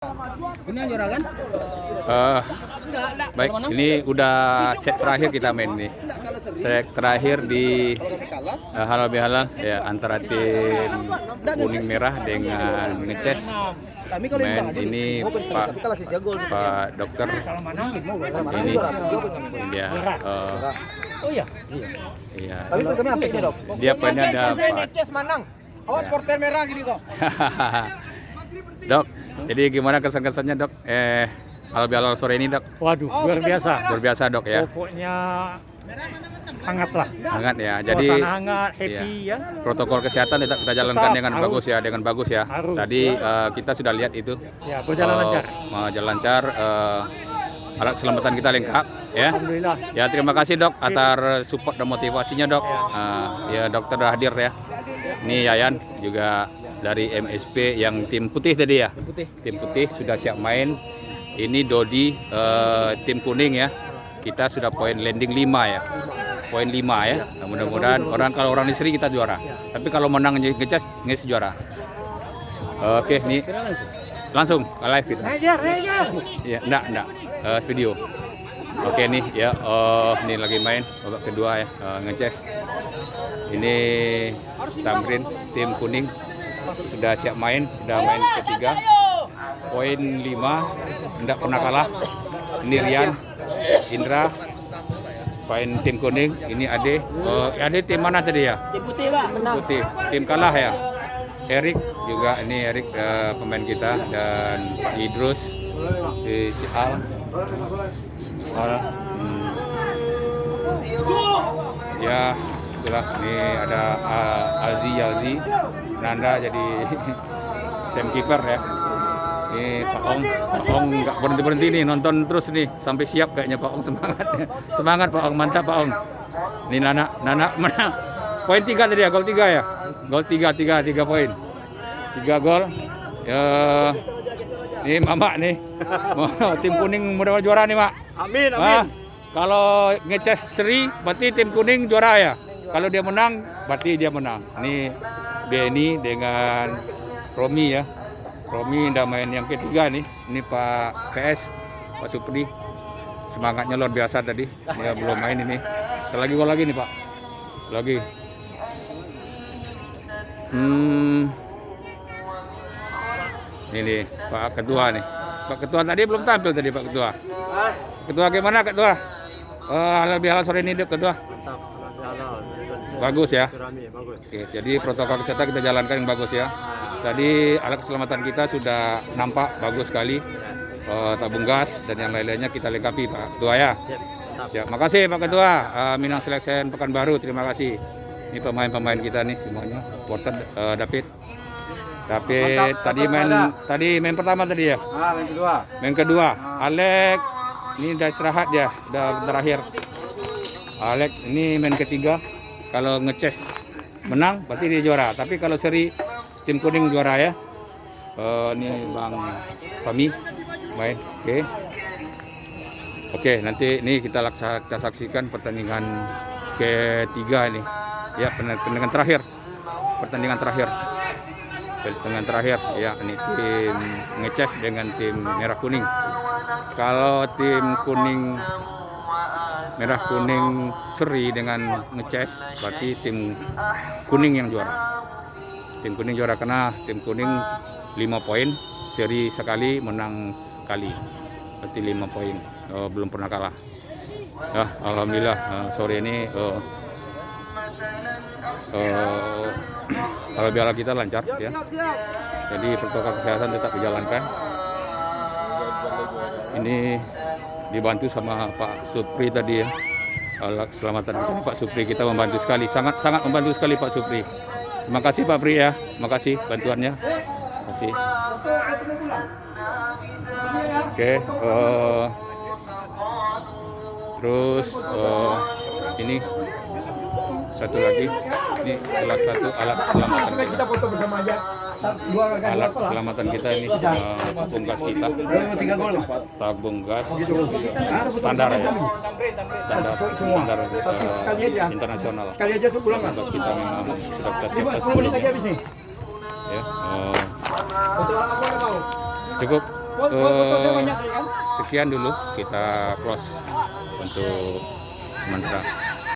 Ini yang juara kan? Baik, ini udah set terakhir kita main nih. Set terakhir di halal bihalal ya, antara tim kuning merah dengan ngeces. Main ini Pak Dokter ini dia iya. Dia punya ada Pak. Awas supporter merah gini kok. Dok, jadi gimana kesan-kesannya dok? Halal bihalal sore ini dok? Waduh, luar biasa. Luar biasa dok ya. Pokoknya hangat lah. Hangat ya. Jadi suasana hangat, happy ya. protokol kesehatan tetap kita jalankan dengan harus. bagus ya, dengan bagus ya. Harus. Tadi kita sudah lihat itu. Ya, berjalan lancar. Jalan lancar. Alat keselamatan kita lengkap ya. Alhamdulillah. Ya terima kasih dok atas support dan motivasinya dok. Ya dokter sudah hadir ya. Ini Yayan juga dari MSP yang tim putih tadi ya. Tim putih sudah siap main. Ini Dodi tim kuning ya. Kita sudah poin landing 5 ya. Poin 5 ya. Nah, mudah-mudahan kalau orang di seri kita juara. Tapi kalau menang ngecas nges juara. Oke, nih langsung live kita. Ya, enggak. Video. Oke nih ya. Ini lagi main babak kedua ya. Ngeces. Ini Tamrin tim kuning sudah siap main, sudah main ketiga. Poin 5, tidak pernah kalah. Ini Rian, Indra, poin tim kuning. Ini Ade. Ade tim mana tadi ya? Tim putih Pak, menang. Putih. Tim kalah ya. Erik juga, ini Erik pemain kita, dan Pak Idrus di Al. Ya, itulah. Ini ada Alzi Nanda jadi tim kiper ya. Ini Pak Ong nggak berhenti nih, nonton terus nih sampai siap kayaknya Pak Ong. Semangat Pak Ong, mantap Pak Ong. Ini Nana menang. Poin 3 tadi ya, gol 3 ya. Gol 3 poin. 3 gol. Ya. Ini Mama nih. Tim kuning mudah juara nih, Mak. Amin. Kalau ngeces seri berarti tim kuning juara ya. Kalau dia menang berarti dia menang. Ini Benny dengan Romi ya. Romi udah main yang ketiga nih. Ini Pak PS, Pak Supri. Semangatnya luar biasa tadi. Dia belum main ini. Lagi gol lagi nih Pak. Lagi. Ini nih Pak Ketua nih. Pak Ketua tadi belum tampil tadi Pak Ketua. Ketua gimana Ketua? Halal bihalal sore ini Ketua. Bagus ya. Oke, jadi protokol kesehatan kita jalankan yang bagus ya. Tadi alat keselamatan kita sudah nampak bagus sekali. Tabung gas dan yang lain-lainnya kita lengkapi Pak Ketua ya. Siap. Makasih Pak Ketua. Minang Selection Pekanbaru, terima kasih. Ini pemain-pemain kita nih semuanya. Porter David. Tadi main pertama tadi ya. Main kedua. Alex ini udah istirahat ya, udah terakhir. Alex ini main ketiga. Kalau ngeces menang berarti dia juara. Tapi kalau seri tim kuning juara ya. Ini Bang Pami main. Oke, nanti ini kita saksikan pertandingan ketiga ini. Ya, pertandingan terakhir. Pertandingan terakhir ya, ini tim ngeces dengan tim merah kuning. Kalau tim merah kuning seri dengan ngeces berarti tim kuning yang juara. Tim kuning juara karena tim kuning 5 poin, seri sekali, menang sekali. Berarti 5 poin. Belum pernah kalah. Ya, alhamdulillah sore ini halal bihalal kita lancar ya. Jadi protokol kesehatan tetap dijalankan. Ini dibantu sama Pak Supri tadi ya. Alat keselamatan kita Pak Supri kita membantu sekali, sangat membantu sekali Pak Supri. Terima kasih Pak Pri ya. Terima kasih bantuannya. Terima kasih. Oke, terus ini satu lagi, ini salah satu alat keselamatan kita. Alat keselamatan kita ini tabung gas kita. Tabung gas standar ya. Standar internasional. Tabung gas kita memang sudah kita siapkan sebelumnya. Ya, cukup. sekian dulu kita close untuk sementara.